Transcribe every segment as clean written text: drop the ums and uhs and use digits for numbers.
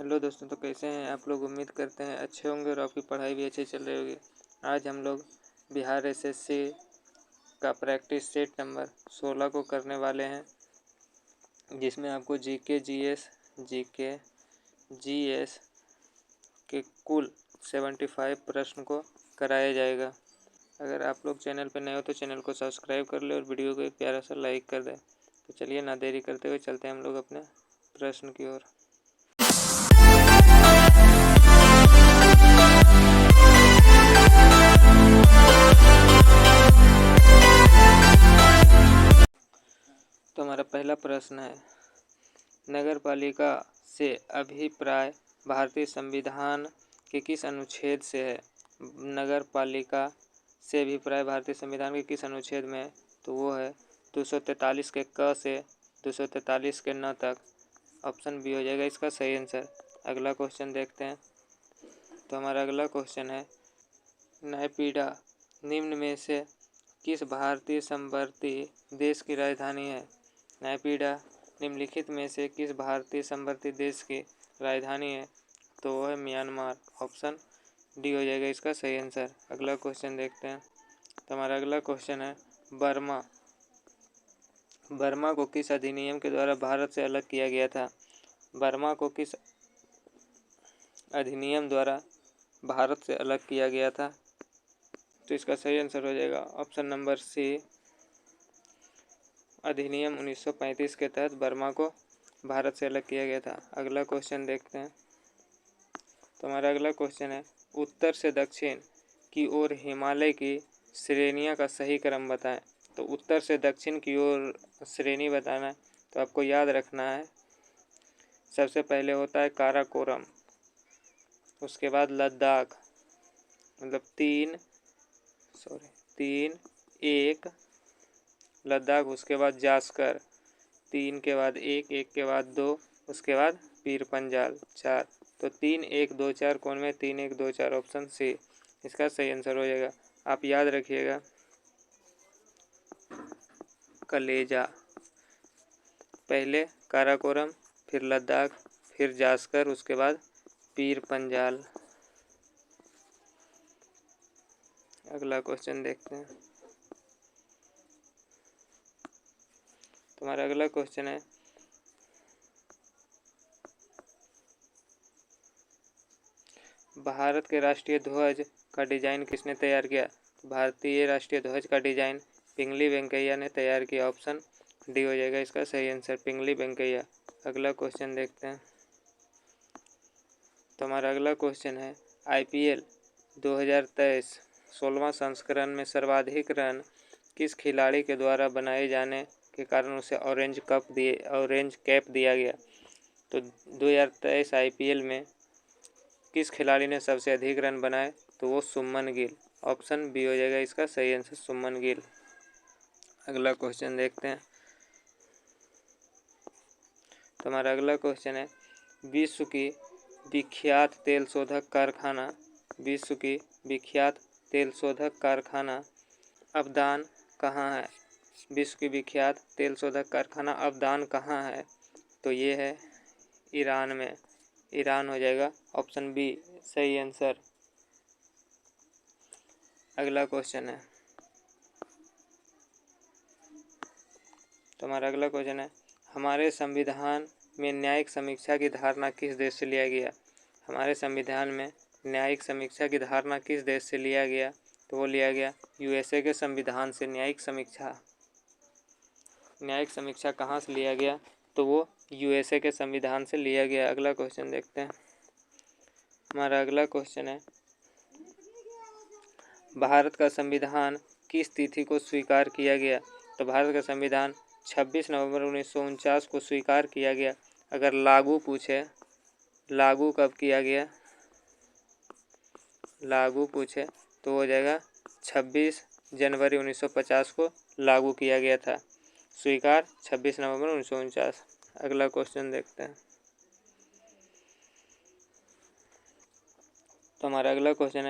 Hello दोस्तों, तो कैसे हैं आप लोग। उम्मीद करते हैं अच्छे होंगे और आपकी पढ़ाई भी अच्छी चल रही होगी। आज हम लोग बिहार एसएससी का प्रैक्टिस सेट नंबर 16 को करने वाले हैं, जिसमें आपको जीके जीएस के कुल 75 प्रश्न को कराया जाएगा। अगर आप लोग चैनल पर नए हो तो चैनल को सब्सक्राइब कर ले और वीडियो को एक प्यारा सा लाइक कर दें। तो चलिए ना देरी करते हुए चलते हैं हम लोग अपने प्रश्न की ओर। तो हमारा पहला प्रश्न है, नगर पालिका से अभिप्राय भारतीय संविधान के किस अनुच्छेद से है। नगर पालिका से अभिप्राय भारतीय संविधान के किस अनुच्छेद में है, तो वो है 243 के क से 243 के न तक। ऑप्शन बी हो जाएगा इसका सही आंसर। अगला क्वेश्चन देखते हैं। तो हमारा अगला क्वेश्चन है, नायपीडा निम्न में से किस भारतीय संवर्ती देश की राजधानी है। नायपीडा निम्नलिखित में से किस भारतीय संवर्ती देश की राजधानी है, तो वो है म्यांमार। ऑप्शन डी हो जाएगा इसका सही आंसर। अगला क्वेश्चन देखते हैं। तो हमारा अगला क्वेश्चन है, बर्मा को किस अधिनियम के द्वारा भारत से अलग किया गया था। बर्मा को किस अधिनियम द्वारा भारत से अलग किया गया था, तो इसका सही आंसर हो जाएगा ऑप्शन नंबर सी, अधिनियम 1935 के तहत बर्मा को भारत से अलग किया गया था। अगला क्वेश्चन देखते हैं। तो हमारा अगला क्वेश्चन है, उत्तर से दक्षिण की ओर हिमालय की श्रेणियां का सही क्रम बताएं। तो उत्तर से दक्षिण की ओर श्रेणी बताना है, तो आपको याद रखना है, सबसे पहले होता है काराकोरम, उसके बाद लद्दाख, मतलब 3 1 लद्दाख, उसके बाद जास्कर 3 के बाद 1 1 के बाद 2, उसके बाद पीर पंजाल 4। तो 3 1 2 4 कौन में 3 1 2 4 ऑप्शन सी इसका सही आंसर हो जाएगा। आप याद रखिएगा, कलेजा, पहले काराकोरम, फिर लद्दाख, फिर जास्कर, उसके बाद पीर पंजाल। अगला क्वेश्चन देखते हैं। तुम्हारा अगला क्वेश्चन है, भारत के राष्ट्रीय ध्वज का डिजाइन किसने तैयार किया। भारतीय राष्ट्रीय ध्वज का डिजाइन पिंगली वेंकैया ने तैयार किया। ऑप्शन डी हो जाएगा इसका सही आंसर, पिंगली वेंकैया। अगला क्वेश्चन देखते हैं। तो हमारा अगला क्वेश्चन है, आईपीएल 2023 16वां संस्करण में सर्वाधिक रन किस खिलाड़ी के द्वारा बनाए जाने के कारण उसे ऑरेंज कैप दिया गया। तो 2023 आईपीएल में किस खिलाड़ी ने सबसे अधिक रन बनाए, तो वो सुमन गिल। ऑप्शन बी हो जाएगा इसका सही आंसर, सुमन गिल। अगला क्वेश्चन देखते हैं। तो हमारा अगला क्वेश्चन है, विश्व की विख्यात तेल शोधक कारखाना अबदान कहाँ है। विश्व की विख्यात तेल शोधक कारखाना अबदान कहाँ है, तो ये है ईरान में। ईरान हो जाएगा ऑप्शन बी सही आंसर। अगला क्वेश्चन है, तो हमारा अगला क्वेश्चन है, हमारे संविधान में न्यायिक समीक्षा की धारणा किस देश से लिया गया। हमारे संविधान में न्यायिक समीक्षा की धारणा किस देश से लिया गया, तो वो लिया गया यूएसए के संविधान से। न्यायिक समीक्षा कहाँ से लिया गया, तो वो यूएसए के संविधान से लिया गया। अगला क्वेश्चन देखते हैं। हमारा अगला क्वेश्चन है, भारत का संविधान किस तिथि को स्वीकार किया गया। तो भारत का संविधान 26 नवंबर 1949 को स्वीकार किया गया। अगर लागू कब किया गया, तो हो जाएगा 26 जनवरी 1950 को लागू किया गया था। स्वीकार 26 नवंबर 1949। अगला क्वेश्चन देखते हैं। तो हमारा अगला क्वेश्चन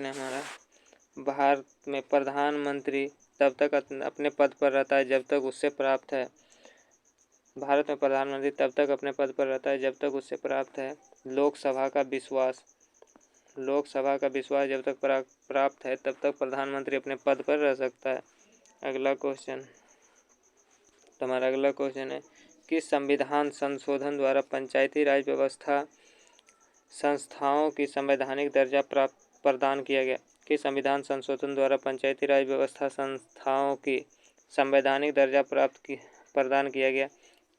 है, हमारा भारत में प्रधानमंत्री तब तक अपने पद पर रहता है जब तक उससे प्राप्त है भारत में प्रधानमंत्री तब तक अपने पद पर रहता है जब तक उससे प्राप्त है लोकसभा का विश्वास। लोकसभा का विश्वास जब तक प्राप्त है तब तक प्रधानमंत्री अपने पद पर रह सकता है। अगला क्वेश्चन, तुम्हारा अगला क्वेश्चन है, किस संविधान संशोधन द्वारा पंचायती राज व्यवस्था संस्थाओं की संवैधानिक दर्जा प्रदान किया गया? किस संविधान संशोधन द्वारा पंचायती राज व्यवस्था संस्थाओं की संवैधानिक दर्जा प्रदान किया गया?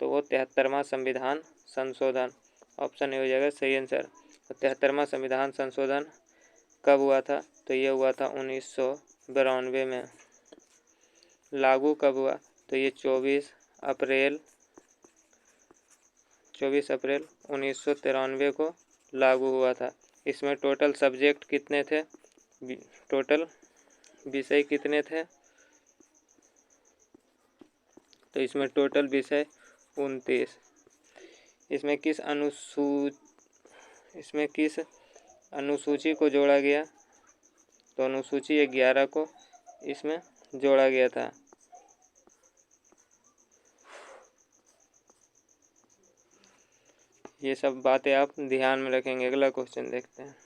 तो वो 73वां संविधान संशोधन। ऑप्शन ए हो जाएगा सही आंसर। 73वां संविधान संशोधन कब हुआ था? तो ये हुआ था 1992 में। लागू कब हुआ? तो ये 24 अप्रैल 1993 को लागू हुआ था। इसमें टोटल सब्जेक्ट कितने थे? टोटल विषय कितने थे? तो इसमें टोटल विषय 29। इसमें किस अनुसूची को जोड़ा गया? तो अनुसूची 11 को इसमें जोड़ा गया था। ये सब बातें आप ध्यान में रखेंगे। अगला क्वेश्चन देखते हैं।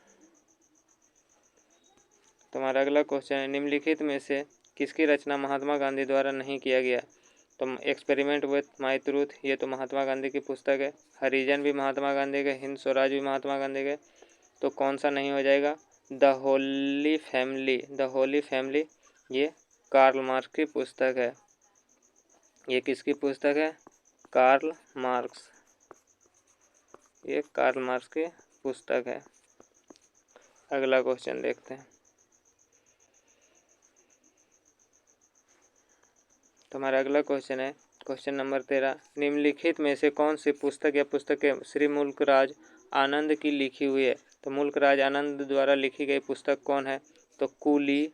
तुम्हारा अगला क्वेश्चन है, निम्नलिखित में से किसकी रचना महात्मा गांधी द्वारा नहीं किया गया? तो एक्सपेरिमेंट विथ माई ट्रूथ, ये तो महात्मा गांधी की पुस्तक है। हरिजन भी महात्मा गांधी के, हिंद स्वराज भी महात्मा गांधी के। तो कौन सा नहीं हो जाएगा? द होली फैमिली ये कार्ल मार्क्स की पुस्तक है। ये किसकी पुस्तक है? Karl Marx. ये कार्ल मार्क्स की पुस्तक है। अगला क्वेश्चन देखते हैं। तुम्हारा अगला क्वेश्चन है, क्वेश्चन नंबर 13, निम्नलिखित में से कौन सी पुस्तक या पुस्तकें श्री मुल्कराज आनंद की लिखी हुई है? तो मुल्कराज आनंद द्वारा लिखी गई पुस्तक कौन है? तो coolie,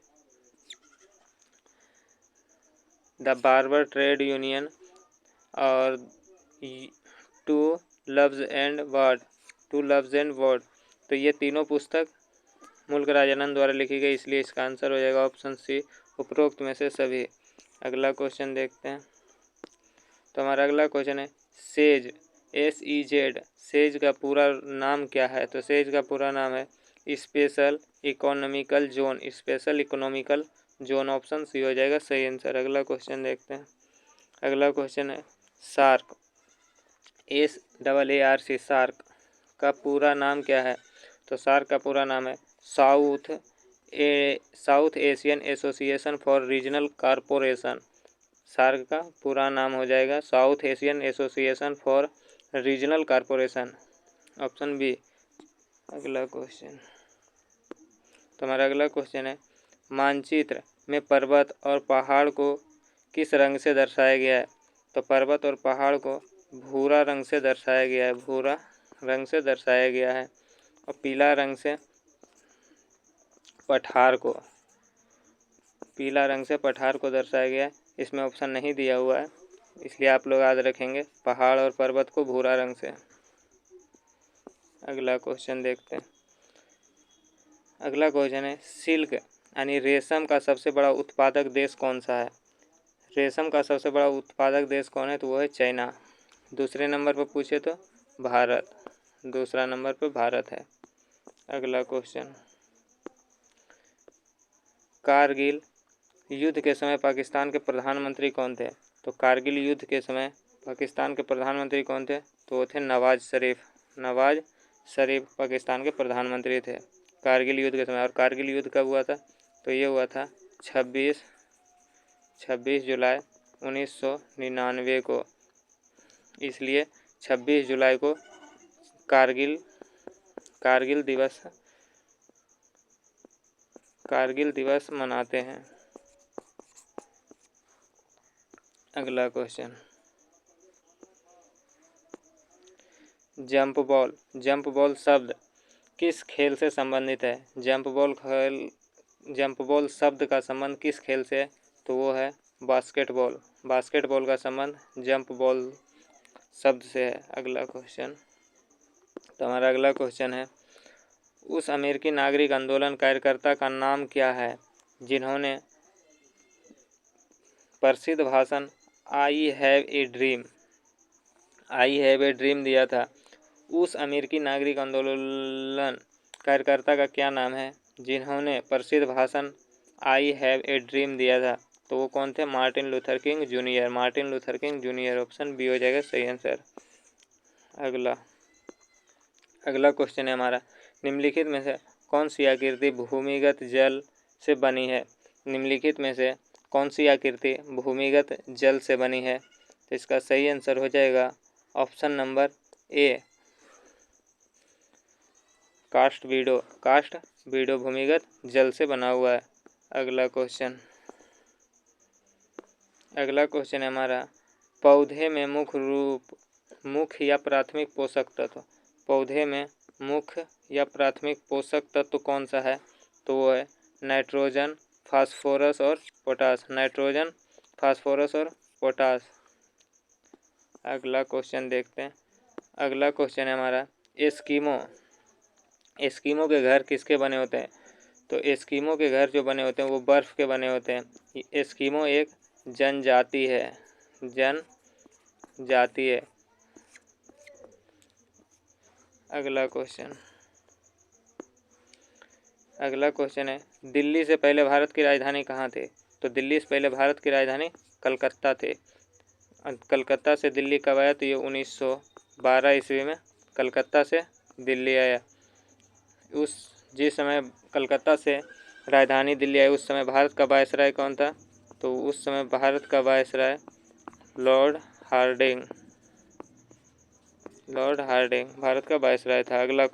the barber trade union और टू लव्स एंड वर्ड। तो ये तीनों पुस्तक मुल्कराज आनंद द्वारा लिखी गई, इसलिए इसका आंसर हो जाएगा ऑप्शन सी, उपरोक्त में से सभी। अगला क्वेश्चन देखते हैं। तो हमारा अगला क्वेश्चन है, सेज SEZ सेज का पूरा नाम क्या है? तो सेज का पूरा नाम है special economical zone. Option C हो जाएगा सही आंसर। अगला क्वेश्चन देखते हैं। अगला क्वेश्चन है, सार्क SAARC सार्क का पूरा नाम क्या है? तो सार्क का पूरा नाम है South Asian Association for Regional Corporation. SAARC का पूरा नाम हो जाएगा South Asian Association for Regional Corporation. Option B. अगला क्वेश्चन, तुम्हारा अगला क्वेश्चन है, मानचित्र में पर्वत और पहाड़ को किस रंग से दर्शाया गया है? तो पर्वत और पहाड़ को भूरा रंग से दर्शाया गया है। भूरा रंग से दर्शाया गया है। और पीला रंग से पठार को दर्शाया गया है। इसमें ऑप्शन नहीं दिया हुआ है, इसलिए आप लोग याद रखेंगे पहाड़ और पर्वत को भूरा रंग से। अगला क्वेश्चन देखते हैं। अगला क्वेश्चन है, सिल्क यानी रेशम का सबसे बड़ा उत्पादक देश कौन सा है? रेशम का सबसे बड़ा उत्पादक देश कौन है? तो वो है चाइना। दूसरे नंबर पर पूछे तो भारत। दूसरा नंबर पर भारत है। अगला क्वेश्चन, कारगिल युद्ध के समय पाकिस्तान के प्रधानमंत्री कौन थे? तो कारगिल युद्ध के समय पाकिस्तान के प्रधानमंत्री कौन थे? तो वो थे नवाज शरीफ पाकिस्तान के प्रधानमंत्री थे कारगिल युद्ध के समय। और कारगिल युद्ध कब हुआ था? तो ये हुआ था 26 जुलाई 1999 को। इसलिए 26 जुलाई को कारगिल दिवस मनाते हैं। अगला क्वेश्चन, जंप बॉल शब्द किस खेल से संबंधित है? जंप बॉल शब्द का संबंध किस खेल से है? तो वो है बास्केटबॉल का संबंध जंप बॉल शब्द से है। अगला क्वेश्चन, तो हमारा अगला क्वेश्चन है, उस अमेरिकी नागरिक आंदोलन कार्यकर्ता का नाम क्या है जिन्होंने प्रसिद्ध भाषण I have a dream I have a dream दिया था, उस अमेरिकी नागरिक आंदोलन कार्यकर्ता का क्या नाम है जिन्होंने प्रसिद्ध भाषण आई हैव ए ड्रीम दिया था? तो वो कौन थे? Martin Luther King Junior. Martin Luther King Junior, option B हो जाएगा सही आंसर। अगला क्वेश्चन है हमारा, निम्नलिखित में से कौन सी आकृति भूमिगत जल से बनी है? निम्नलिखित में से कौन सी आकृति भूमिगत जल से बनी है? तो इसका सही आंसर हो जाएगा ऑप्शन नंबर ए, कास्ट वीडो भूमिगत जल से बना हुआ है। अगला क्वेश्चन है हमारा, पौधे में मुख्य या प्राथमिक पोषक तत्व, पौधे में मुख्य या प्राथमिक पोषक तत्व कौन सा है? तो वो है नाइट्रोजन, फास्फोरस और पोटास। नाइट्रोजन, फास्फोरस और पोटास। अगला क्वेश्चन देखते हैं। अगला क्वेश्चन है हमारा, एस्किमो के घर किसके बने होते हैं? तो एस्किमो के घर जो बने होते हैं वो बर्फ़ के बने होते हैं। एस्किमो एक जनजाति है। अगला क्वेश्चन है, दिल्ली से पहले भारत की राजधानी कहाँ थी? तो दिल्ली से पहले भारत की राजधानी कलकत्ता थी। कलकत्ता से दिल्ली कब आया? तो ये 1912 ईस्वी में कलकत्ता से दिल्ली आया। जिस समय कलकत्ता से राजधानी दिल्ली आई उस समय भारत का वायसराय कौन था? तो उस समय भारत का वायसराय लॉर्ड हार्डिंग भारत का वायसराय था। अगला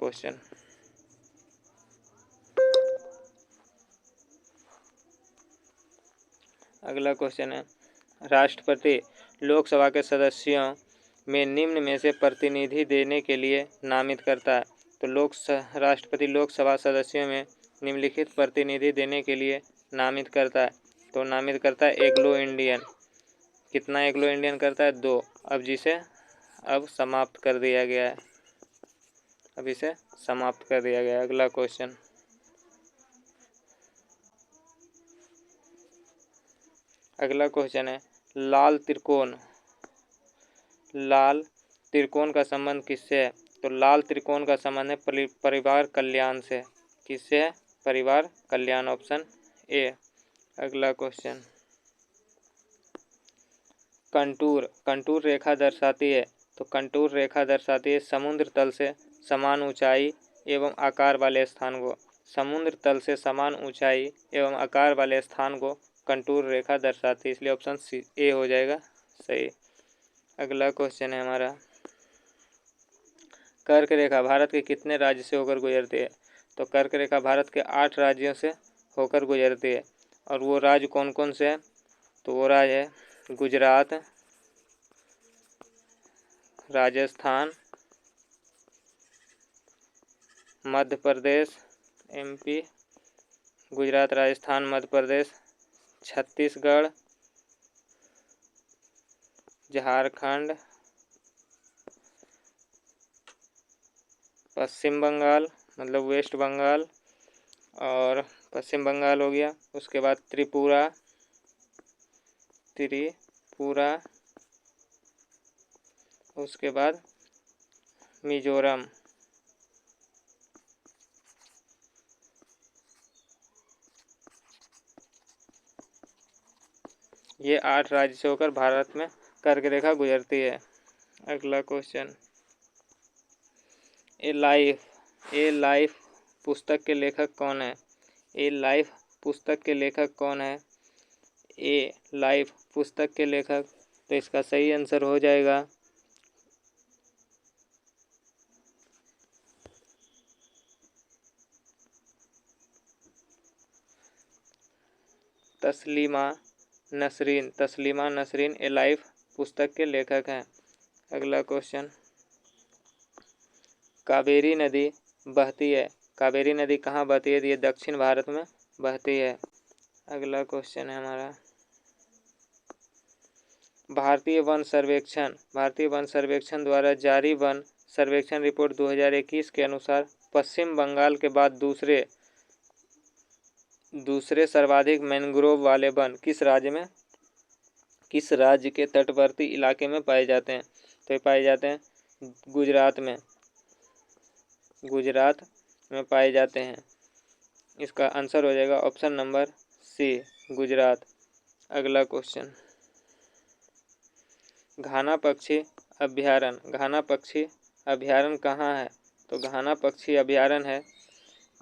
क्वेश्चन है, राष्ट्रपति लोकसभा के सदस्यों में निम्न में से प्रतिनिधि देने के लिए नामित करता है। तो राष्ट्रपति लोकसभा सदस्यों में निम्नलिखित प्रतिनिधि देने के लिए नामित करता है। तो नामित करता है एग्लो इंडियन। कितना एग्लो इंडियन करता है? 2। अब समाप्त कर दिया गया है। अगला क्वेश्चन है, लाल त्रिकोण का संबंध किससे है? तो लाल त्रिकोण का संबंध है परिवार कल्याण से। किससे है? परिवार कल्याण, ऑप्शन ए। अगला क्वेश्चन, कंटूर रेखा दर्शाती है। तो कंटूर रेखा दर्शाती है समुद्र तल से समान ऊंचाई एवं आकार वाले स्थान को। समुद्र तल से समान ऊंचाई एवं आकार वाले स्थान को कंटूर रेखा दर्शाती है, इसलिए ऑप्शन सी ए हो जाएगा सही। अगला क्वेश्चन है हमारा, कर्क रेखा भारत के कितने राज्य से होकर गुजरती है? तो कर्क रेखा भारत के 8 राज्यों से होकर गुजरती है। और वो राज्य कौन कौन से हैं? तो वो राज्य है गुजरात, राजस्थान, मध्य प्रदेश, एमपी, गुजरात, राजस्थान, मध्य प्रदेश, छत्तीसगढ़, झारखंड, पश्चिम बंगाल, मतलब वेस्ट बंगाल, और पश्चिम बंगाल हो गया। उसके बाद त्रिपुरा, उसके बाद मिजोरम। ये 8 राज्य से होकर भारत में कर्क रेखा गुजरती है। अगला क्वेश्चन, ए लाइफ पुस्तक के लेखक कौन है? ए लाइफ पुस्तक के लेखक कौन है? ए लाइफ पुस्तक के लेखक, तो इसका सही आंसर हो जाएगा तस्लीमा नसरीन ए लाइफ पुस्तक के लेखक हैं। अगला क्वेश्चन, कावेरी नदी बहती है। कावेरी नदी कहाँ बहती है? ये दक्षिण भारत में बहती है। अगला क्वेश्चन है हमारा, भारतीय वन सर्वेक्षण द्वारा जारी वन सर्वेक्षण रिपोर्ट 2021 के अनुसार पश्चिम बंगाल के बाद दूसरे सर्वाधिक मैंग्रोव वाले वन किस राज्य के तटवर्ती इलाके में पाए जाते हैं? तो ये पाए जाते हैं गुजरात में, गुजरात में पाए जाते हैं। इसका आंसर हो जाएगा ऑप्शन नंबर सी, गुजरात। अगला क्वेश्चन, घाना पक्षी अभयारण्य, घाना पक्षी अभयारण्य कहाँ है? तो घाना पक्षी अभयारण्य है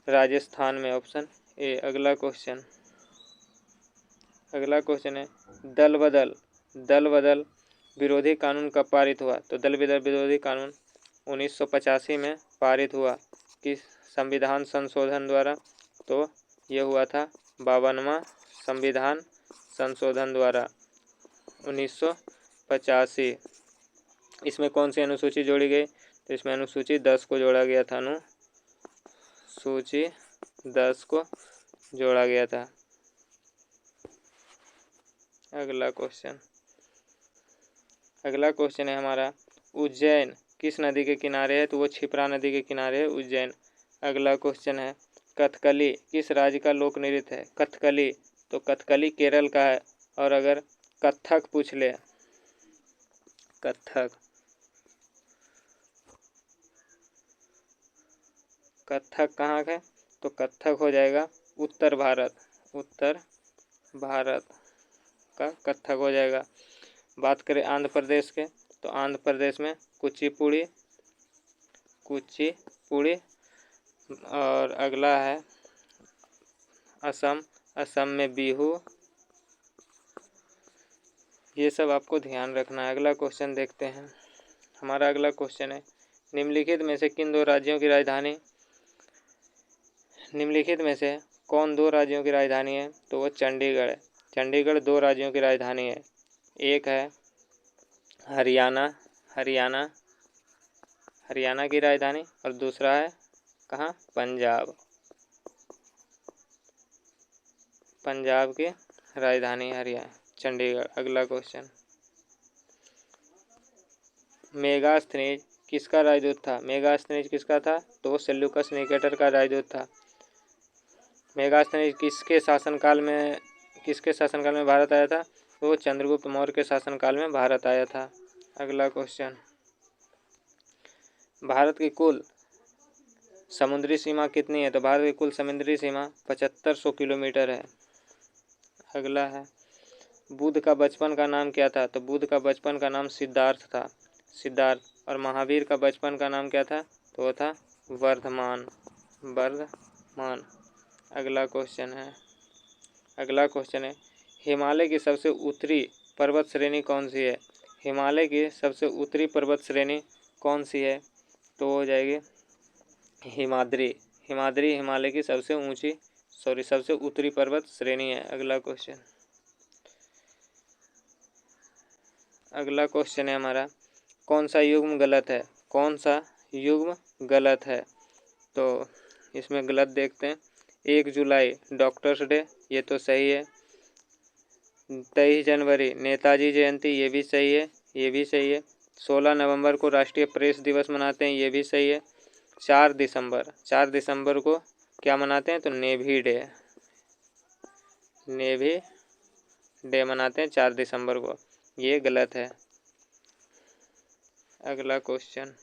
राजस्थान में, ऑप्शन ए। अगला क्वेश्चन, अगला क्वेश्चन है दल बदल, दल बदल विरोधी कानून कब पारित हुआ? तो दल बदल विरोधी कानून 1985 में पारित हुआ किस संविधान संशोधन द्वारा? तो यह हुआ था 52वां संविधान संशोधन द्वारा 1985। इसमें कौन सी अनुसूची जोड़ी गई? तो इसमें अनुसूची 10 को जोड़ा गया था, अनुसूची 10 को जोड़ा गया था। अगला क्वेश्चन, अगला क्वेश्चन है हमारा उज्जैन किस नदी के किनारे है? तो वो क्षिप्रा नदी के किनारे है उज्जैन। अगला क्वेश्चन है कथकली किस राज्य का लोक नृत्य है? कथकली, तो कथकली केरल का है। और अगर कथक पूछ ले, कथक, कथक कहाँ है? तो कथक हो जाएगा उत्तर भारत, उत्तर भारत का कथक हो जाएगा। बात करें आंध्र प्रदेश के, तो आंध्र प्रदेश में कुचिपुड़ी, कुचिपुड़ी। और अगला है असम, असम में बिहू। ये सब आपको ध्यान रखना है। अगला क्वेश्चन देखते हैं, हमारा अगला क्वेश्चन है निम्नलिखित में से किन दो राज्यों की राजधानी, निम्नलिखित में से कौन दो राज्यों की राजधानी है? तो वो चंडीगढ़ है। चंडीगढ़ दो राज्यों की राजधानी है, एक है हरियाणा, हरियाणा, हरियाणा की राजधानी, और दूसरा है कहाँ? पंजाब, पंजाब की राजधानी हरियाणा, चंडीगढ़। अगला क्वेश्चन, मेगास्थनीज किसका राजदूत था? मेगास्थनीज किसका था? तो वो सेल्यूकस निकेटर का राजदूत था। मेगास्थनीज किसके शासनकाल में, किसके शासनकाल में भारत आया था? तो वो चंद्रगुप्त मौर्य के शासनकाल में भारत आया था। अगला क्वेश्चन, भारत की कुल समुद्री सीमा कितनी है? तो भारत की कुल समुद्री सीमा 7500 किलोमीटर है। अगला है बुद्ध का बचपन का नाम क्या था? तो बुद्ध का बचपन का नाम सिद्धार्थ था, सिद्धार्थ। और महावीर का बचपन का नाम क्या था? तो वो था वर्धमान, वर्धमान। अगला क्वेश्चन है, अगला क्वेश्चन है हिमालय की सबसे उत्तरी पर्वत श्रेणी कौन सी है? हिमालय की सबसे उत्तरी पर्वत श्रेणी कौन सी है? तो हो जाएगी हिमाद्री, हिमाद्री हिमालय की सबसे ऊंची, सबसे उत्तरी पर्वत श्रेणी है। अगला क्वेश्चन, अगला क्वेश्चन है हमारा कौन सा युग्म गलत है? कौन सा युग्म गलत है? तो इसमें गलत देखते हैं, 1 जुलाई डॉक्टर्स डे, ये तो सही है। 23 जनवरी नेताजी जयंती, ये भी सही है, ये भी सही है। 16 नवंबर को राष्ट्रीय प्रेस दिवस मनाते हैं, ये भी सही है। 4 दिसंबर, 4 दिसंबर को क्या मनाते हैं? तो नेवी डे, नेवी डे मनाते हैं 4 दिसंबर को, ये गलत है। अगला क्वेश्चन,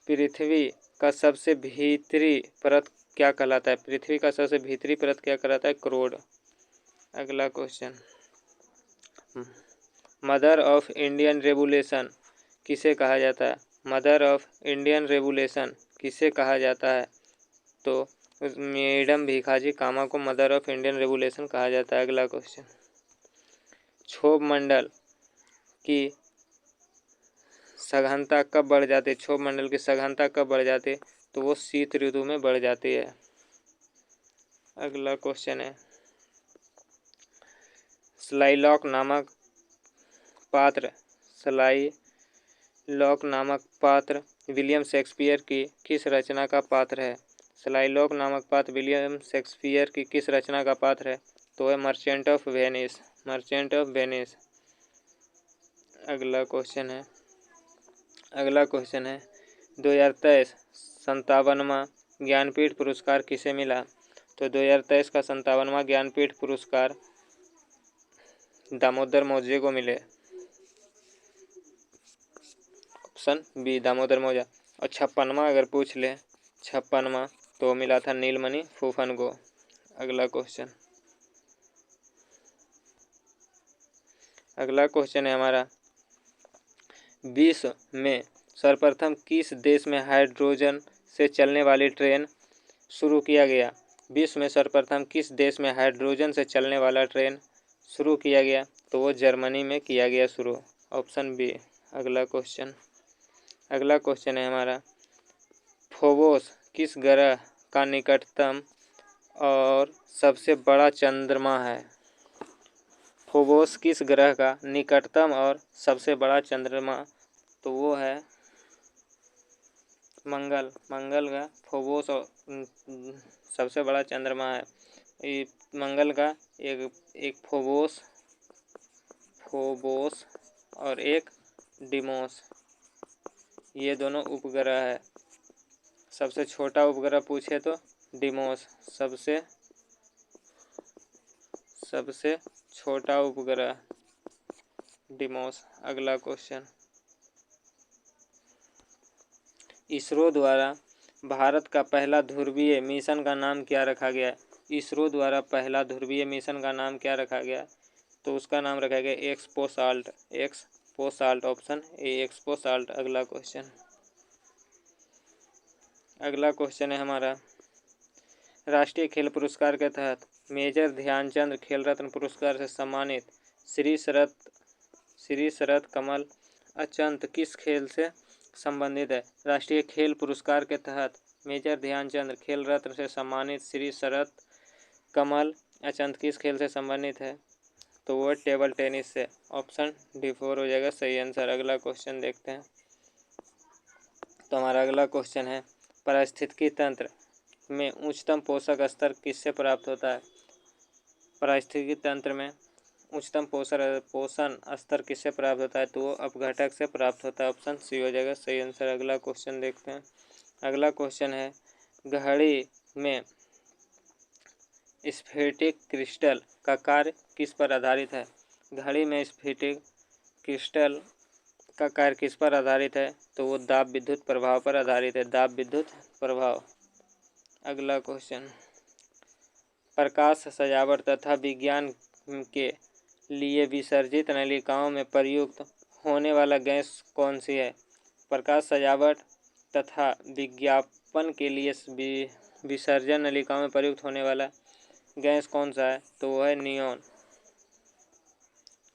पृथ्वी का सबसे भीतरी परत क्या कहलाता है? पृथ्वी का सबसे भीतरी परत क्या कहलाता है? क्रोड। अगला question, mother of Indian revolution किसे कहा जाता है? मदर ऑफ इंडियन रेवोल्यूशन किसे कहा जाता है? तो मैडम भीखाजी कामा को मदर ऑफ इंडियन रेवोल्यूशन कहा जाता है। अगला क्वेश्चन, क्षोभ मंडल की सघनता कब बढ़ जाती है? क्षोभ मंडल की सघनता कब बढ़ जाती है? तो वो शीत ऋतु में बढ़ जाती है। अगला क्वेश्चन है स्लाइलॉक नामक पात्र, स्लाइलॉक नामक पात्र विलियम शेक्सपियर की किस रचना का पात्र है? स्लाइलॉक नामक पात्र विलियम शेक्सपियर की किस रचना का पात्र है? तो है merchant of Venice, merchant of Venice. अगला क्वेश्चन है, अगला क्वेश्चन है 2023 57वां ज्ञानपीठ पुरस्कार किसे मिला? तो 2023 का 57वां ज्ञानपीठ पुरस्कार दामोदर मौर्य को मिले। Option B Damodar Maurya. और 56वां अगर पूछ ले 56वां तो मिला था नीलमणि फूफन को। अगला क्वेश्चन है हमारा, विश्व में सर्वप्रथम किस देश में हाइड्रोजन से चलने वाली ट्रेन शुरू किया गया? विश्व में सर्वप्रथम किस देश में हाइड्रोजन से चलने वाला ट्रेन शुरू किया गया? तो वो जर्मनी में किया गया शुरू। Option B. अगला क्वेश्चन है हमारा, फोबोस किस ग्रह का निकटतम और सबसे बड़ा चंद्रमा है? फोबोस किस ग्रह का निकटतम और सबसे बड़ा चंद्रमा? तो वो है मंगल का फोबोस और सबसे बड़ा चंद्रमा है। ये मंगल का एक फोबोस और एक डिमोस, ये दोनों उपग्रह है। सबसे छोटा उपग्रह पूछे तो डिमोस सबसे छोटा उपग्रह डिमोस। अगला क्वेश्चन, इसरो द्वारा भारत का पहला ध्रुवीय मिशन का नाम क्या रखा गया? इसरो द्वारा पहला ध्रुवीय मिशन का नाम क्या रखा गया? तो उसका नाम रखा गया एक्सपोसाल्ट। Option A एक्सपोसाल्ट। अगला क्वेश्चन है हमारा, राष्ट्रीय खेल पुरस्कार के तहत मेजर ध्यानचंद खेल रत्न पुरस्कार से सम्मानित श्री शरद कमल अचंत किस खेल से संबंधित है? राष्ट्रीय खेल पुरस्कार के तहत मेजर ध्यानचंद खेल रत्न से सम्मानित श्री शरद कमल अचंत किस खेल से संबंधित है? तो वो टेबल टेनिस से। ऑप्शन डी 4 हो जाएगा सही आंसर। अगला क्वेश्चन देखते हैं। तो हमारा अगला क्वेश्चन है, पारिस्थितिकी तंत्र में उच्चतम पोषक स्तर किससे प्राप्त होता है? पारिस्थितिकी तंत्र में उच्चतम पोषण स्तर किससे प्राप्त होता है? तो वो अपघटक से प्राप्त होता है। ऑप्शन सी हो जाएगा सही आंसर। अगला क्वेश्चन देखते हैं। अगला क्वेश्चन है, घड़ी में स्फटिक क्रिस्टल का कार्य किस पर आधारित है? घड़ी में स्फटिक क्रिस्टल का कार्य किस पर आधारित है? तो वो दाब विद्युत प्रभाव पर आधारित है। दाब विद्युत प्रभाव। अगला क्वेश्चन, प्रकाश सजावट तथा विज्ञान के लिए विसर्जित नलिकाओं में प्रयुक्त होने वाला गैस कौन सी है? प्रकाश सजावट तथा विज्ञापन के लिए विसर्जन नलिकाओं में प्रयुक्त होने वाला गैस कौन सा है? तो वो है नियॉन।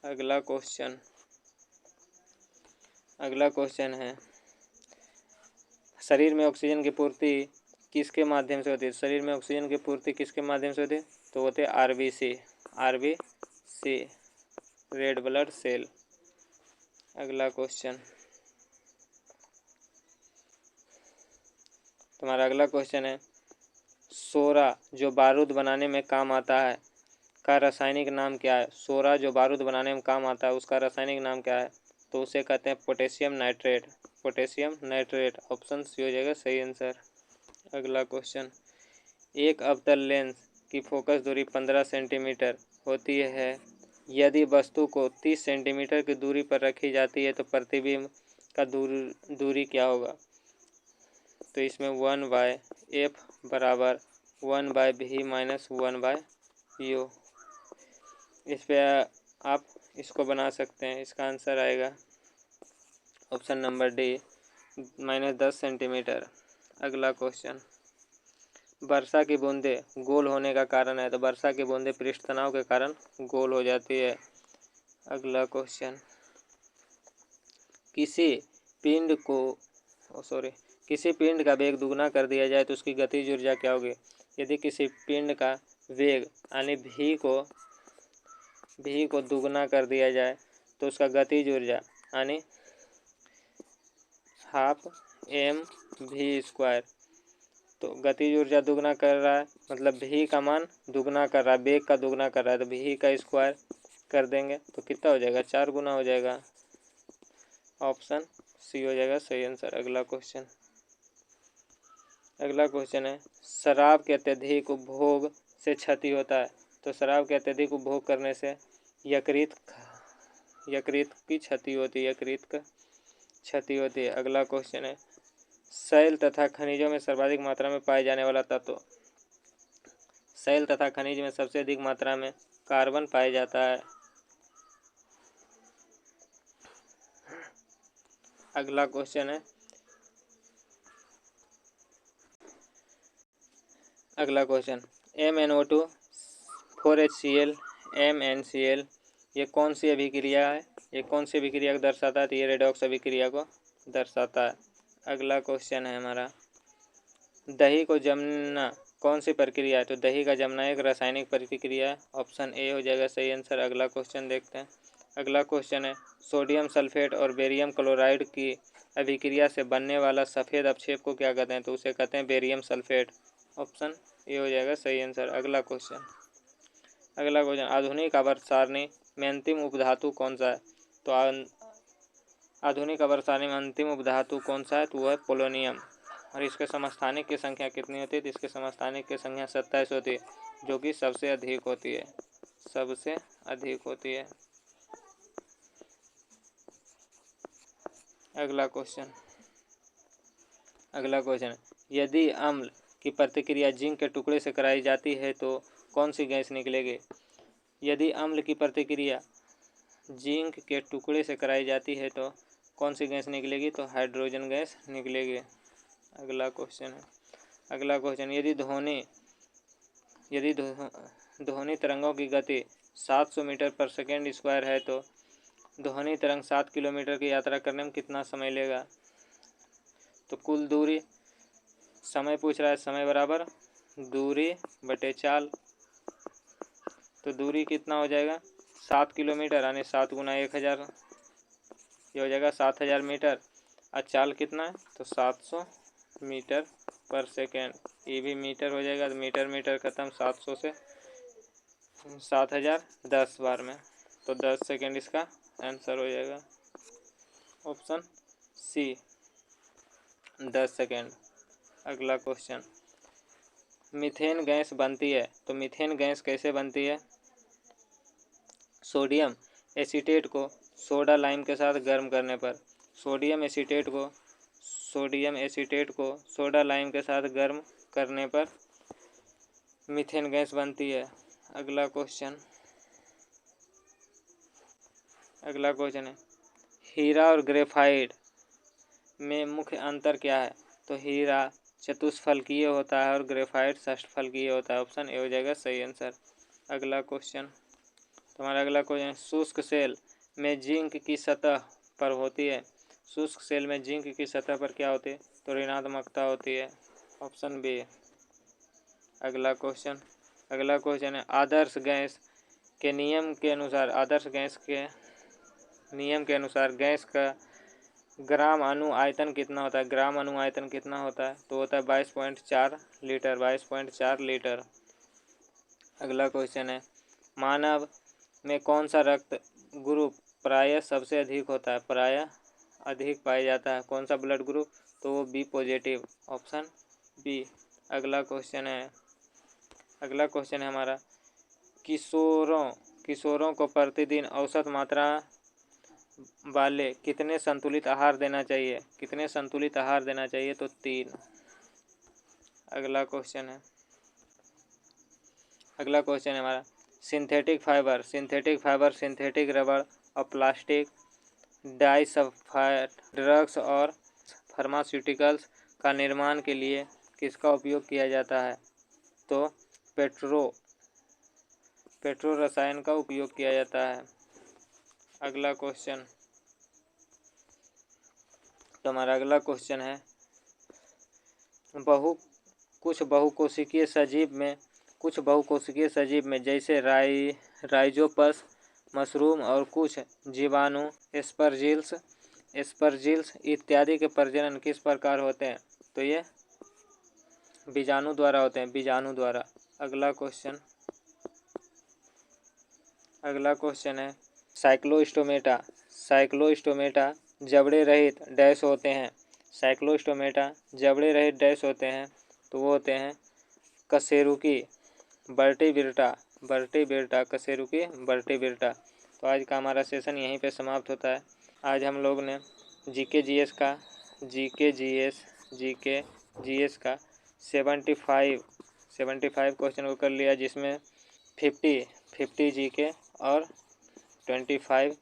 अगला क्वेश्चन है, शरीर में ऑक्सीजन की पूर्ति किसके माध्यम से होती है? शरीर में ऑक्सीजन की पूर्ति किसके माध्यम से होती है? तो होते हैं आरबीसी रेड ब्लड सेल। अगला क्वेश्चन, तुम्हारा अगला क्वेश्चन है, सोरा जो बारूद बनाने में काम आता है का रासायनिक नाम क्या है? सोरा जो बारूद बनाने में काम आता है उसका रासायनिक नाम क्या है? तो उसे कहते हैं पोटेशियम नाइट्रेट। ऑप्शन सी हो जाएगा सही आंसर। अगला क्वेश्चन, एक अवतल लेंस की फोकस दूरी 15 सेंटीमीटर होती है। यदि वस्तु को 30 सेंटीमीटर की दूरी पर रखी जाती है तो प्रतिबिंब का दूरी क्या होगा? तो इसमें 1/f बराबर 1/v माइनस 1/u। इस पे आप इसको बना सकते हैं। इसका आंसर आएगा ऑप्शन नंबर डी -10 सेंटीमीटर। अगला क्वेश्चन, वर्षा की बूंदें गोल होने का कारण है। तो वर्षा की बूंदें पृष्ठ तनाव के कारण गोल हो जाती है। अगला क्वेश्चन, किसी पिंड का वेग दुगना कर दिया जाए तो उसकी गतिज ऊर्जा क्या होगी? यदि किसी पिंड का वेग यानी v को दुगना कर दिया जाए तो उसका गतिज ऊर्जा यानी ½ mv²। तो गतिज ऊर्जा दुगना कर रहा है मतलब v का मान दुगना कर रहा है, वेग का दुगना कर रहा है, तो v का स्क्वायर कर देंगे तो कितना हो जाएगा? 4 गुना हो जाएगा। ऑप्शन सी हो जाएगा सही आंसर। अगला क्वेश्चन है, शराब के अत्यधिक उपभोग से क्षति होता है। तो शराब के अत्यधिक उपभोग करने से यकृत की क्षति होती है। यकृत क्षति होती है। अगला क्वेश्चन है, शैल तथा खनिजों में सर्वाधिक मात्रा में पाए जाने वाला तत्व। शैल तथा खनिज में सबसे अधिक मात्रा में कार्बन पाया जाता है। अगला क्वेश्चन है, अगला क्वेश्चन MnO2 4HCl MnCl ये कौन सी अभिक्रिया है? ये कौन सी अभिक्रिया को दर्शाता है? तो ये रेडॉक्स अभिक्रिया को दर्शाता है। अगला क्वेश्चन है हमारा, दही को जमना कौन सी प्रक्रिया है? तो दही का जमना एक रासायनिक प्रतिक्रिया है। ऑप्शन ए हो जाएगा सही आंसर। अगला क्वेश्चन देखते हैं। अगला क्वेश्चन है, सोडियम सल्फेट और बेरियम क्लोराइड की अभिक्रिया से बनने वाला सफ़ेद अपक्षेप को क्या कहते हैं? तो उसे कहते हैं बेरियम सल्फेट। ऑप्शन ए हो जाएगा सही आंसर। अगला क्वेश्चन, आधुनिक आवर्त सारणी में अंतिम उपधातु कौन सा है? तो आधुनिक आवर्त सारणी में अंतिम उपधातु कौन सा है? तो वह है पोलोनियम। और इसके समस्थानिक की संख्या कितनी होती है? तो इसके समस्थानिक की संख्या 27 होती है, जो कि सबसे अधिक होती है, सबसे अधिक होती है। अगला क्वेश्चन, यदि अम्ल की प्रतिक्रिया जिंक के टुकड़े से कराई जाती है तो कौन सी गैस निकलेगी? यदि अम्ल की प्रतिक्रिया जिंक के टुकड़े से कराई जाती है तो कौन सी गैस निकलेगी? तो हाइड्रोजन गैस निकलेगी। अगला क्वेश्चन है, यदि ध्वनि तरंगों की गति 700 मीटर पर सेकेंड स्क्वायर है तो ध्वनि तरंग 7 किलोमीटर की यात्रा करने में कितना समय लेगा? तो कुल दूरी, समय पूछ रहा है, समय बराबर दूरी बटे चाल। तो दूरी कितना हो जाएगा? 7 किलोमीटर, यानी 7 गुना 1000, ये हो जाएगा 7000 मीटर। और चाल कितना है? तो 700 मीटर पर सेकेंड। ये भी मीटर हो जाएगा, तो मीटर मीटर खत्म, 700 से 7000 10 बार में, तो 10 सेकेंड इसका आंसर हो जाएगा। Option C 10 second. अगला क्वेश्चन, मीथेन गैस बनती है, तो मीथेन गैस कैसे बनती है? सोडियम एसीटेट को सोडा लाइम के साथ गर्म करने पर, सोडियम एसीटेट को सोडा लाइम के साथ गर्म करने पर मीथेन गैस बनती है। अगला क्वेश्चन है, हीरा और ग्रेफाइट में मुख्य अंतर क्या है? तो हीरा चतुष्फलकीय होता है और ग्रेफाइट षष्ठफलकीय होता है। ऑप्शन ए हो जाएगा सही आंसर। अगला क्वेश्चन, तुम्हारा अगला क्वेश्चन, शुष्क सेल में जिंक की सतह पर होती है, शुष्क सेल में जिंक की सतह पर क्या होती है? तो ऋणात्मकता होती है। Option B. अगला क्वेश्चन है, आदर्श गैस के नियम के अनुसार गैस का ग्राम अणु आयतन कितना होता है? ग्राम अणु आयतन कितना होता है? तो होता है 22.4 लीटर, 22.4 लीटर। अगला क्वेश्चन है, मानव में कौन सा रक्त ग्रुप प्रायः सबसे अधिक होता है? प्रायः अधिक पाया जाता है कौन सा ब्लड ग्रुप? तो वो बी पॉजिटिव। Option B. अगला क्वेश्चन है हमारा, किशोरों को प्रतिदिन औसत मात्रा वाले कितने संतुलित आहार देना चाहिए? तो 3। अगला क्वेश्चन है हमारा, सिंथेटिक फाइबर, सिंथेटिक रबर और प्लास्टिक, डाइसल्फाइड ड्रग्स और फार्मास्यूटिकल्स का निर्माण के लिए किसका उपयोग किया जाता है? तो पेट्रो रसायन का उपयोग किया जाता है। अगला क्वेश्चन, तो हमारा अगला क्वेश्चन है, कुछ बहुकोशिकीय सजीव में जैसे राइजोपस, मशरूम और कुछ जीवाणु एस्परजिल्स इत्यादि के प्रजनन किस प्रकार होते हैं? तो ये बीजाणु द्वारा होते हैं, बीजाणु द्वारा। अगला क्वेश्चन है, साइक्लोस्टोमेटा जबड़े रहित डैश होते हैं, तो वो होते हैं कशेरुकी वर्टिब्रेटा, कशेरुकी वर्टिब्रेटा। तो आज का हमारा सेशन यहीं पे समाप्त होता है। आज हम लोग ने जीके जीएस का 75 क्वेश्चन को कर लिया, जिसमें 50 जीके और 25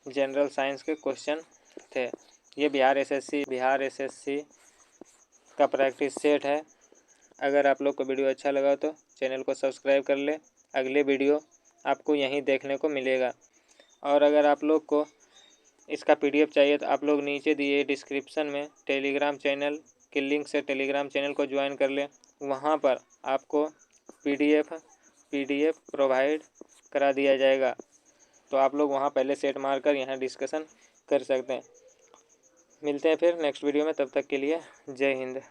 जनरल साइंस के क्वेश्चन थे। ये बिहार एसएससी का प्रैक्टिस सेट है। अगर आप लोग को वीडियो अच्छा लगा तो चैनल को सब्सक्राइब कर ले। अगले वीडियो आपको यहीं देखने को मिलेगा। और अगर आप लोग को इसका पीडीएफ चाहिए तो आप लोग नीचे दिए डिस्क्रिप्शन में टेलीग्राम चैनल के लिंक से टेलीग्राम चैनल को ज्वाइन कर लें। वहाँ पर आपको पीडीएफ प्रोवाइड करा दिया जाएगा, तो आप लोग वहाँ पहले सेट मारकर यहाँ डिस्कशन कर सकते हैं। मिलते हैं फिर नेक्स्ट वीडियो में, तब तक के लिए जय हिंद।